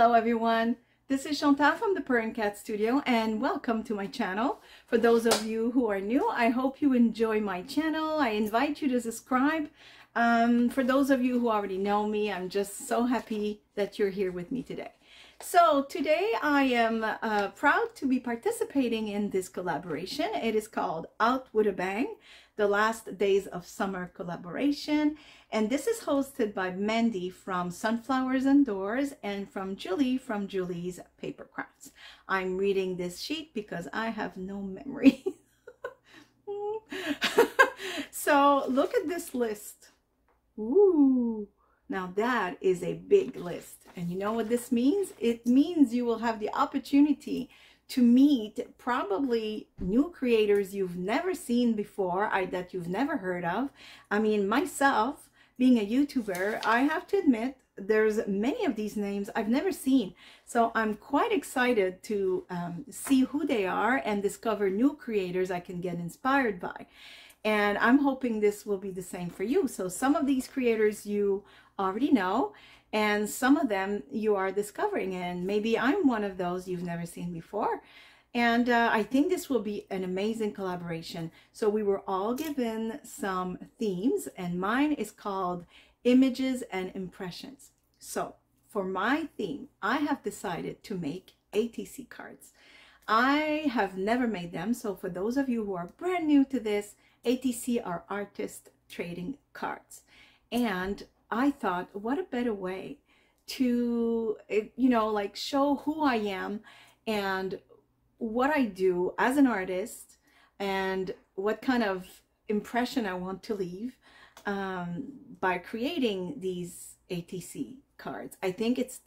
Hello everyone, this is Chantal from the Purr and Cat Studio and welcome to my channel. For those of you who are new, I hope you enjoy my channel. I invite you to subscribe. For those of you who already know me, I'm just so happy that you're here with me today. So today I am proud to be participating in this collaboration. It is called Out with a Bang, the Last Days of Summer collaboration. And this is hosted by Mandy from Sunflowers and Doors and from Julie from Julie's Paper Crafts. I'm reading this sheet because I have no memory. So look at this list. Ooh, now that is a big list. And you know what this means? It means you will have the opportunity to meet probably new creators you've never seen before, that you've never heard of. I mean, myself, being a YouTuber, I have to admit there's many of these names I've never seen. So I'm quite excited to see who they are and discover new creators I can get inspired by. And I'm hoping this will be the same for you. So some of these creators you already know, and some of them you are discovering, and maybe I'm one of those you've never seen before. And I think this will be an amazing collaboration. So we were all given some themes, and mine is called Images and Impressions. So for my theme, I have decided to make ATC cards. I have never made them. So for those of you who are brand new to this, ATC are artist trading cards. And I thought, what a better way to, like show who I am and what I do as an artist and what kind of impression I want to leave by creating these ATC cards. I think it's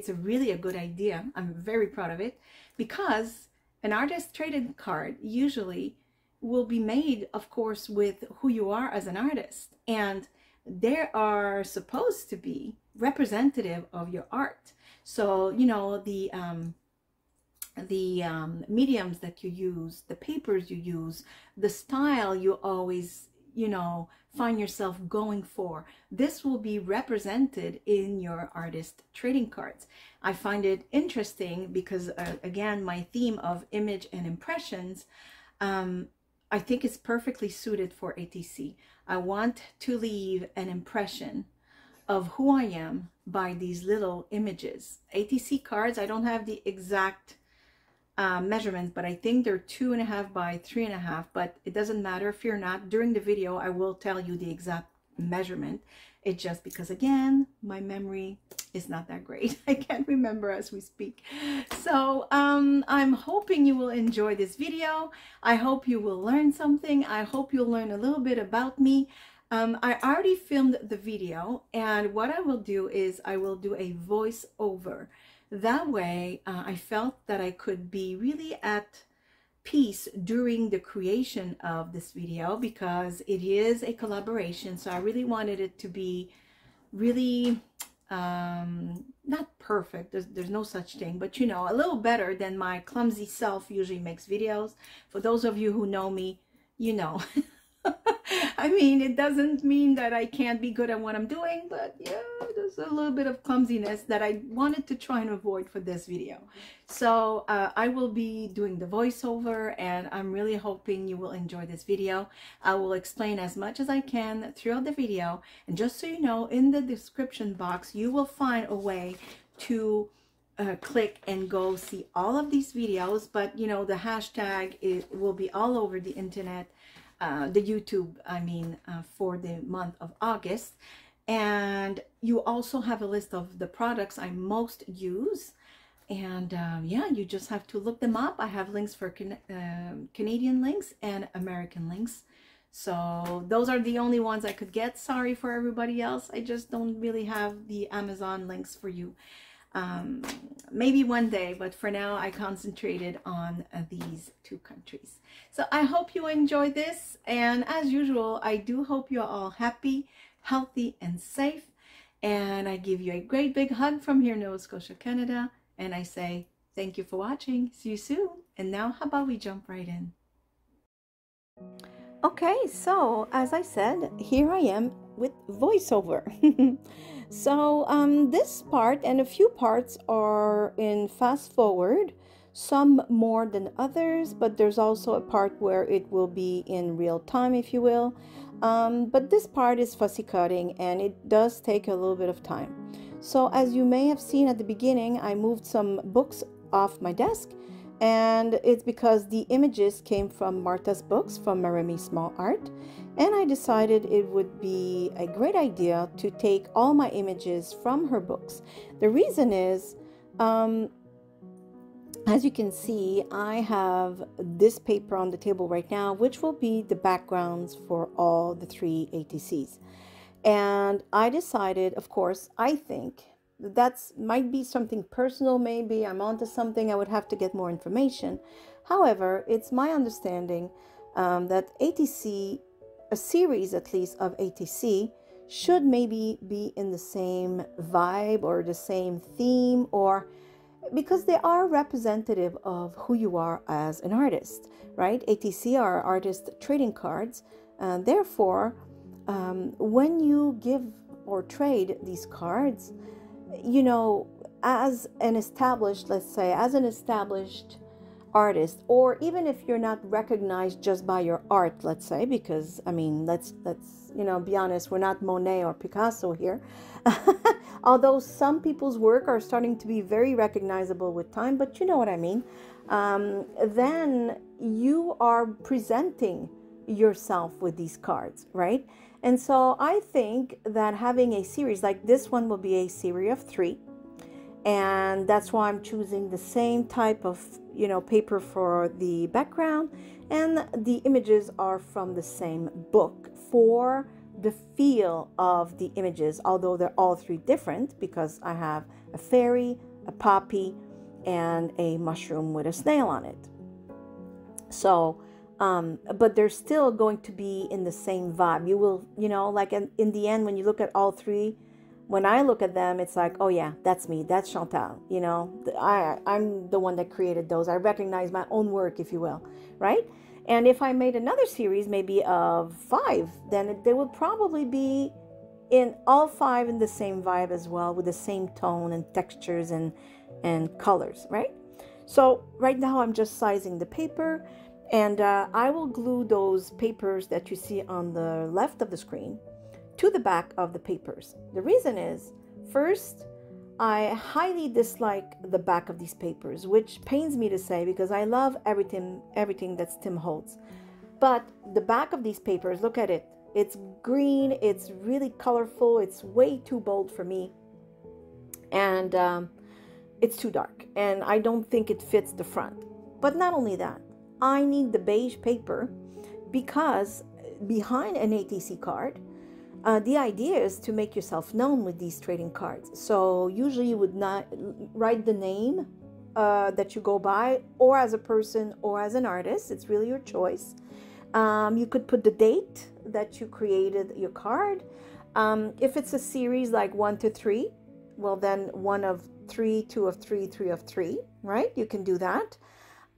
really a good idea. I'm very proud of it because an artist traded card usually will be made, of course, with who you are as an artist, and they are supposed to be representative of your art. So the mediums that you use, the papers you use, the style you always find yourself going for, this will be represented in your artist trading cards. I find it interesting because again, my theme of image and impressions, I think it's perfectly suited for ATC. I want to leave an impression of who I am by these little images. ATC cards, I don't have the exact measurements, but I think they're 2.5 by 3.5, but it doesn't matter if you're not. During the video, I will tell you the exact measurement. It's just because, again, my memory is not that great. I can't remember as we speak. So I'm hoping you will enjoy this video. I hope you will learn something. I hope you'll learn a little bit about me. I already filmed the video, and what I will do is I will do a voiceover. That way, I felt that I could be really at peace during the creation of this video because it is a collaboration. So I really wanted it to be really not perfect. There's no such thing, but a little better than my clumsy self usually makes videos. For those of you who know me, I mean, it doesn't mean that I can't be good at what I'm doing, but yeah, there's a little bit of clumsiness that I wanted to try and avoid for this video. So I will be doing the voiceover, and I'm really hoping you will enjoy this video. I will explain as much as I can throughout the video, and just so you know, in the description box, you will find a way to click and go see all of these videos, but the hashtag, it will be all over the internet. The YouTube, for the month of August. And you also have a list of the products I most use. And yeah, you just have to look them up. I have links for Canadian links and American links. So those are the only ones I could get. Sorry for everybody else. I just don't really have the Amazon links for you. Maybe one day, but for now I concentrated on these two countries. So I hope you enjoy this, and as usual, I do hope you're all happy, healthy, and safe. And I give you a great big hug from here in Nova Scotia, Canada, and I say thank you for watching. See you soon. And now how about we jump right in? Okay, so as I said, here I am with voiceover. So this part and a few parts are in fast forward, some more than others, but there's also a part where it will be in real time, if you will. But this part is fussy cutting and it does take a little bit of time. So as you may have seen at the beginning, I moved some books off my desk, and it's because the images came from Martha's books from Maremi Small Art, and I decided it would be a great idea to take all my images from her books. The reason is, as you can see, I have this paper on the table right now, which will be the backgrounds for all the 3 ATCs. And I decided, of course, I think that's might be something personal. Maybe I'm onto something. I would have to get more information. However, it's my understanding that ATC, a series at least of ATC, should maybe be in the same vibe or the same theme, or because they are representative of who you are as an artist, right? ATC are artist trading cards. Therefore, when you give or trade these cards, you know, as an established, let's say, as an established artist, or even if you're not recognized just by your art, let's say, because I mean, let's you know, be honest, we're not Monet or Picasso here. Although some people's work are starting to be very recognizable with time, but you know what I mean. Then you are presenting yourself with these cards, right? And so I think that having a series like this one will be a series of 3, and that's why I'm choosing the same type of, you know, paper for the background, and the images are from the same book for the feel of the images, although they're all 3 different, because I have a fairy, a poppy, and a mushroom with a snail on it. So but they're still going to be in the same vibe. You will, you know, like in the end, when you look at all 3, when I look at them, it's like, oh yeah, that's me, that's Chantal, you know, I'm the one that created those. I recognize my own work, if you will, right? And if I made another series, maybe of 5, then they will probably be in all 5 in the same vibe as well, with the same tone and textures and colors, right? So right now I'm just sizing the paper. And I will glue those papers that you see on the left of the screen to the back of the papers. The reason is, first, I highly dislike the back of these papers, which pains me to say because I love everything that Tim holds. But the back of these papers, look at it. It's green, it's really colorful, it's way too bold for me. And it's too dark, and I don't think it fits the front. But not only that, I need the beige paper because behind an ATC card, the idea is to make yourself known with these trading cards. So usually you would not write the name that you go by, or as a person or as an artist. It's really your choice. You could put the date that you created your card. If it's a series like 1 to 3, well then 1 of 3, 2 of 3, 3 of 3, right? You can do that.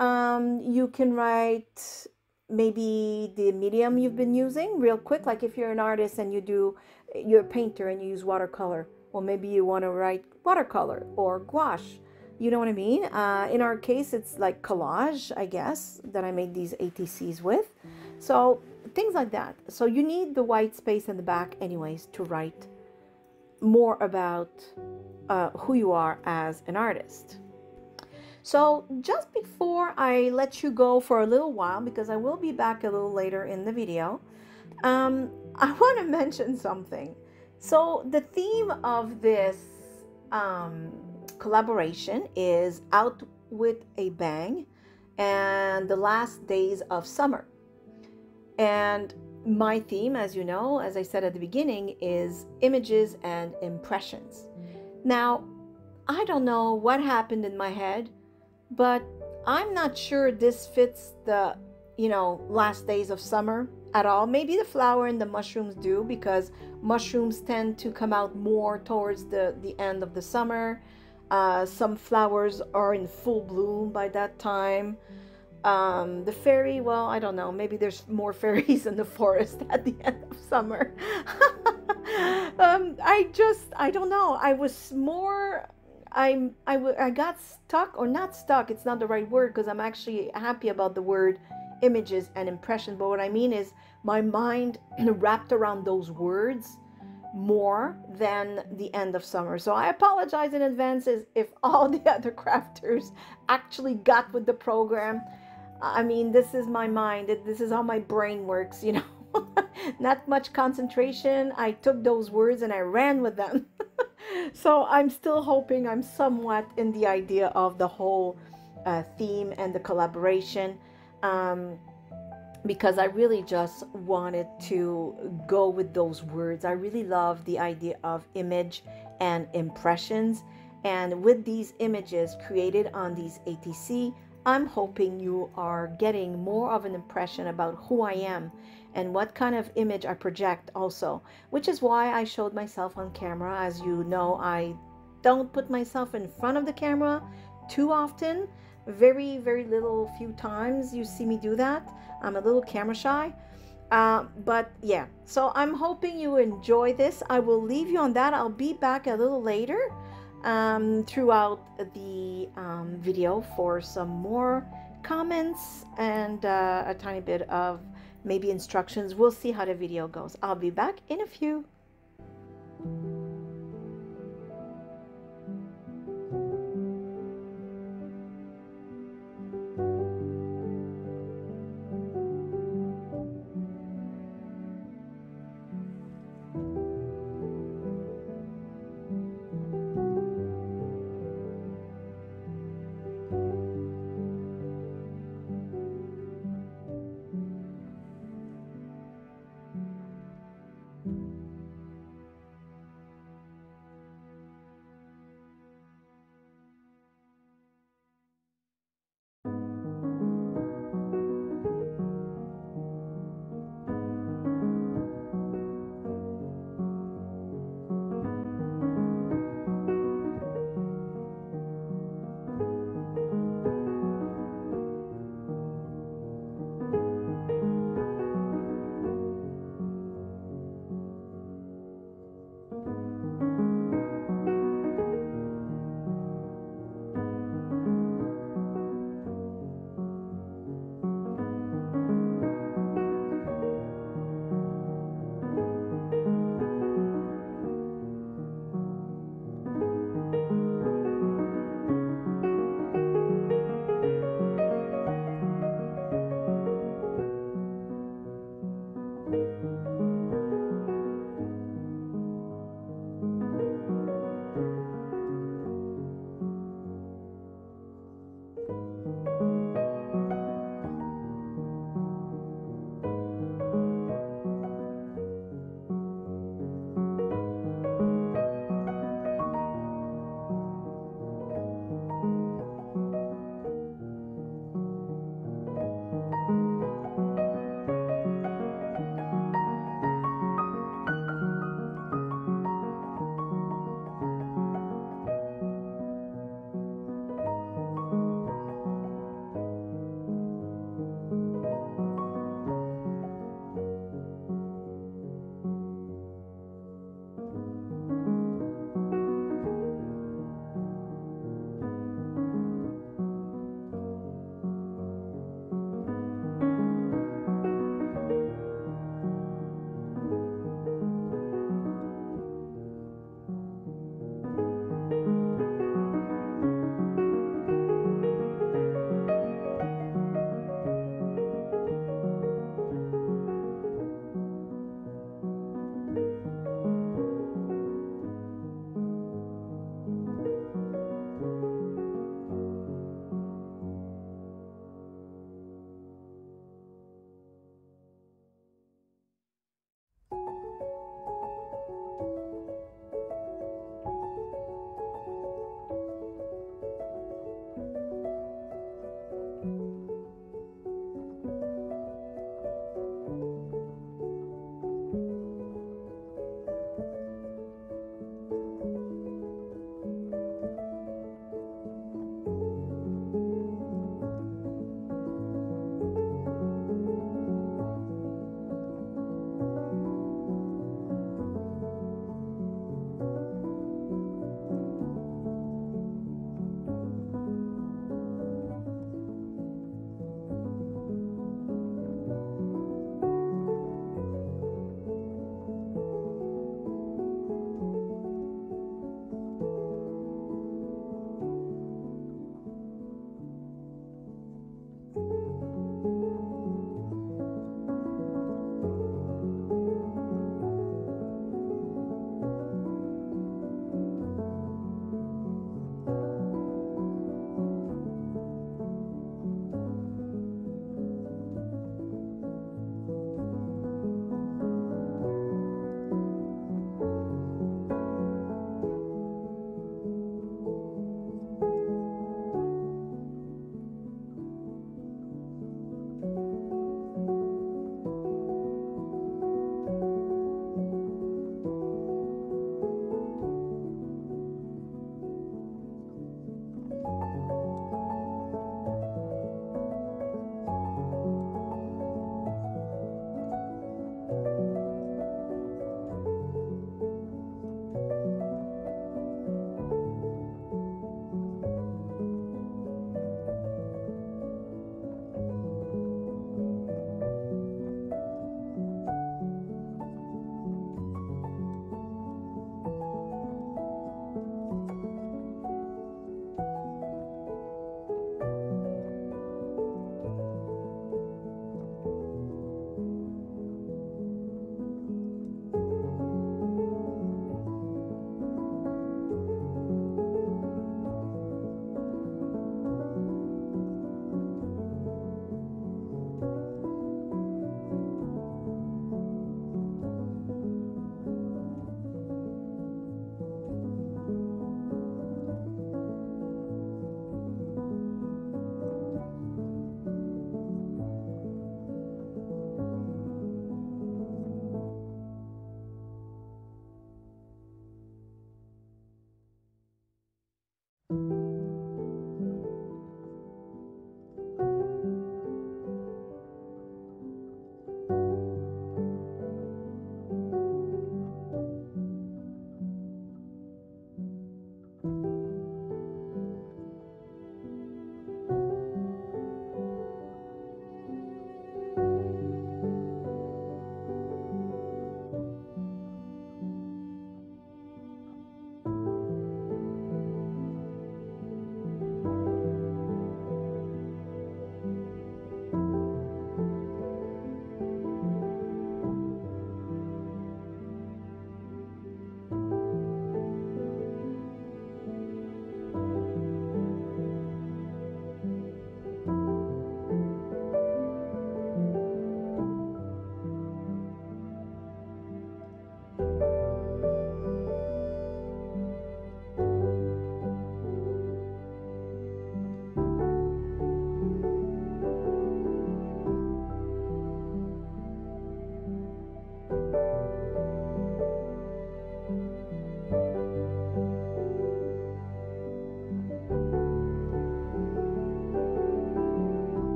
You can write maybe the medium you've been using real quick. Like if you're an artist and you're a painter and you use watercolor, well, maybe you want to write watercolor or gouache. You know what I mean? In our case, it's like collage, I guess, that I made these ATCs with. So things like that. So you need the white space in the back anyways to write more about who you are as an artist. So just before I let you go for a little while, because I will be back a little later in the video, I want to mention something. So the theme of this collaboration is Out with a Bang and the last days of summer. And my theme, as you know, as I said at the beginning, is images and impressions. Now, I don't know what happened in my head, but I'm not sure this fits the, you know, last days of summer at all. Maybe the flower and the mushrooms do, because mushrooms tend to come out more towards the end of the summer. Some flowers are in full bloom by that time. The fairy, well, I don't know. Maybe there's more fairies in the forest at the end of summer. I don't know. I was more, I got stuck, or not stuck. It's not the right word, because I'm actually happy about the word images and impression. But what I mean is my mind wrapped around those words more than the end of summer. So I apologize in advance if all the other crafters actually got with the program. I mean, this is my mind. This is how my brain works, you know. Not much concentration. I took those words and I ran with them. So I'm still hoping I'm somewhat in the idea of the whole theme and the collaboration. Because I really just wanted to go with those words. I really love the idea of image and impressions. And with these images created on these ATC, I'm hoping you are getting more of an impression about who I am and what kind of image I project also, which is why I showed myself on camera. As you know, I don't put myself in front of the camera too often. Very, very little few times you see me do that. I'm a little camera shy. But yeah, so I'm hoping you enjoy this. I will leave you on that. I'll be back a little later throughout the video for some more comments and a tiny bit of maybe instructions. We'll see how the video goes. I'll be back in a few.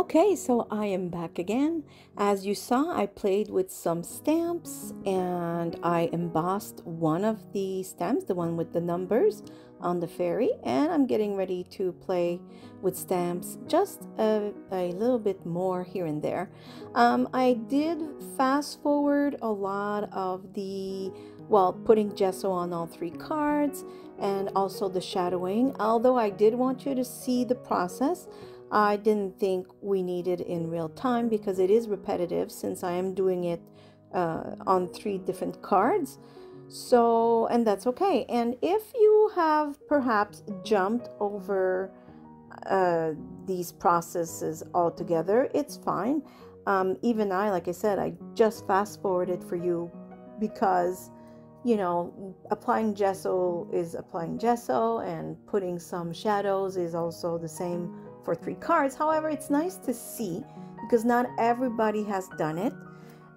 Okay, so I am back again. As you saw, I played with some stamps and I embossed one of the stamps, the one with the numbers on the fairy, and I'm getting ready to play with stamps just a little bit more here and there. I did fast forward a lot of the, well, putting gesso on all three cards and also the shadowing. Although I did want you to see the process, I didn't think we needed in real time because it is repetitive since I am doing it on 3 different cards. So, and that's okay. And if you have perhaps jumped over these processes altogether, it's fine. Even I, like I said, I just fast forwarded for you because, you know, applying gesso is applying gesso, and putting some shadows is also the same for 3 cards. However, it's nice to see because not everybody has done it.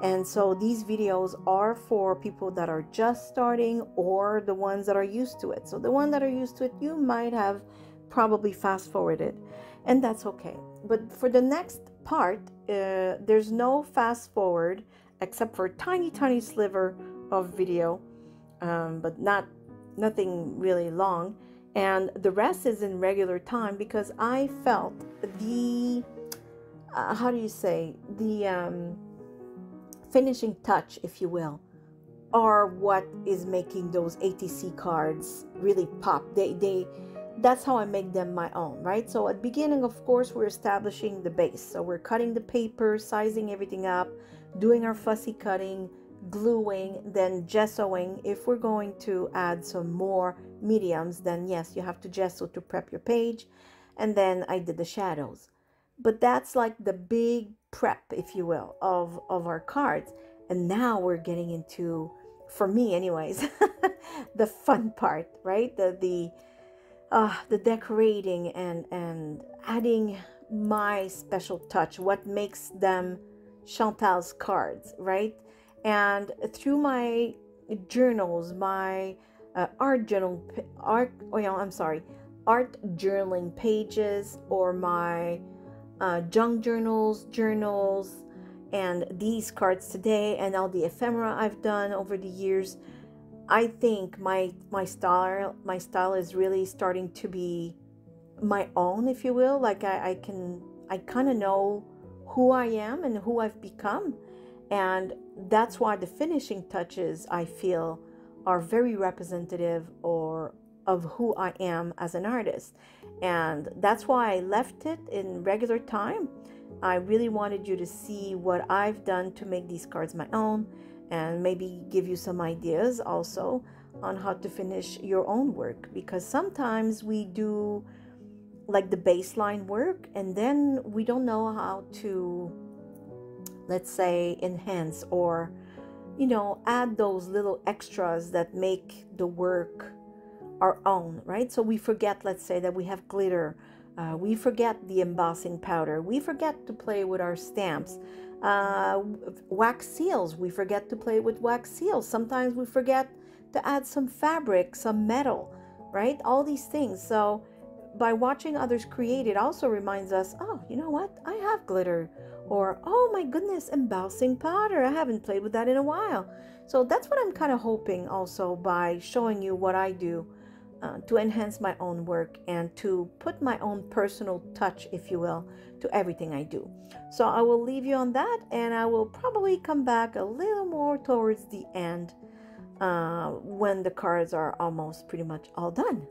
And so these videos are for people that are just starting or the ones that are used to it. So the one that are used to it, you might have probably fast forwarded, and that's okay. But for the next part, there's no fast forward except for a tiny sliver of video, but nothing really long, and the rest is in regular time because I felt the how do you say, the finishing touch, if you will, are what is making those ATC cards really pop. That's how I make them my own, right? So at the beginning, of course, we're establishing the base. So we're cutting the paper, sizing everything up, doing our fussy cutting, gluing, then gessoing. If we're going to add some more mediums, then yes, you have to gesso to prep your page. And then I did the shadows. But that's like the big prep, if you will, of our cards. And now we're getting into, for me anyways, the fun part, right? The decorating and adding my special touch, what makes them Chantal's cards, right? And through my journals, my art journaling pages, or my junk journals, and these cards today, and all the ephemera I've done over the years, I think my style is really starting to be my own, if you will. Like I kind of know who I am and who I've become, and that's why the finishing touches, I feel, are very representative or of who I am as an artist. And that's why I left it in regular time. I really wanted you to see what I've done to make these cards my own, and maybe give you some ideas also on how to finish your own work, because sometimes we do like the baseline work and then we don't know how to, let's say, enhance or, you know, add those little extras that make the work our own, right? So we forget, let's say, that we have glitter, we forget the embossing powder, we forget to play with our stamps, wax seals, we forget to play with wax seals, sometimes we forget to add some fabric, some metal, right? All these things. So by watching others create, it also reminds us, oh, you know what, I have glitter, or oh my goodness, embossing powder, I haven't played with that in a while. So that's what I'm kind of hoping also by showing you what I do to enhance my own work and to put my own personal touch, if you will, to everything I do. So I will leave you on that, and I will probably come back a little more towards the end when the cards are almost pretty much all done.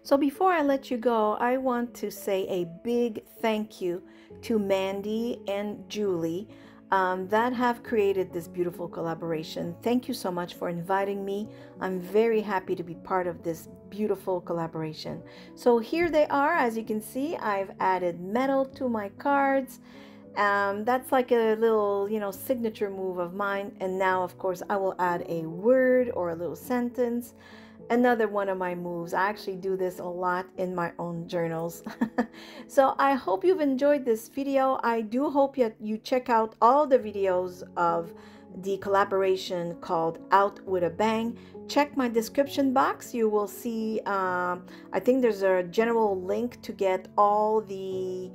So before I let you go, I want to say a big thank you to Mandy and Julie that have created this beautiful collaboration. Thank you so much for inviting me. I'm very happy to be part of this beautiful collaboration. So here they are. As you can see, I've added metal to my cards. That's like a little, signature move of mine. And now, of course, I will add a word or a little sentence. Another one of my moves. I actually do this a lot in my own journals. So I hope you've enjoyed this video. I do hope you check out all the videos of the collaboration called Out with a Bang. Check my description box. You will see, I think there's a general link to get all the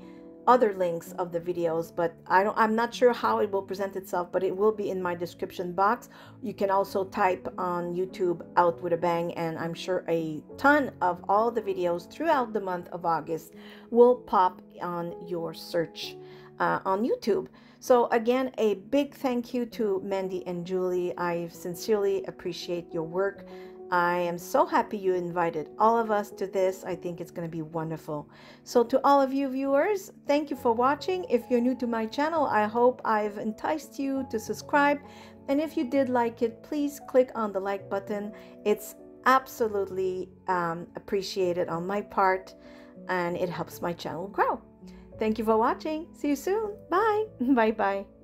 other links of the videos, but I'm not sure how it will present itself, but it will be in my description box. You can also type on YouTube Out with a Bang, and I'm sure a ton of all the videos throughout the month of August will pop on your search on YouTube. So again, a big thank you to Mandy and Julie. I sincerely appreciate your work. I am so happy you invited all of us to this. I think it's going to be wonderful. So to all of you viewers, thank you for watching. If you're new to my channel, I hope I've enticed you to subscribe. And if you did like it, please click on the like button. It's absolutely appreciated on my part, and it helps my channel grow. Thank you for watching. See you soon. Bye. Bye-bye.